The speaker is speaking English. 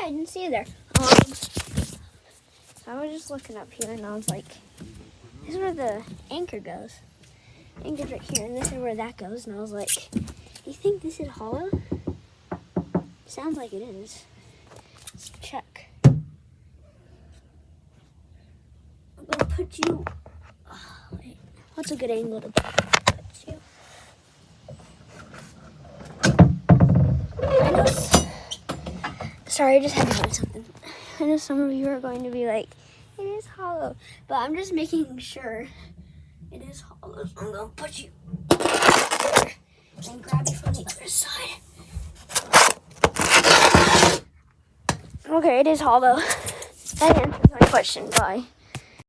I didn't see you there. I was just looking up here, and I was like, this is where the anchor goes. Anchor's right here, and this is where that goes. And I was like, you think this is hollow? Sounds like it is. Let's check. I'm gonna put you. Oh, wait. What's a good angle to put you? I know. Sorry, I just had to find something. I know some of you are going to be like, it is hollow, but I'm just making sure it is hollow. So I'm gonna put you there and grab you from the other side. Okay, it is hollow. That answers my question. Bye.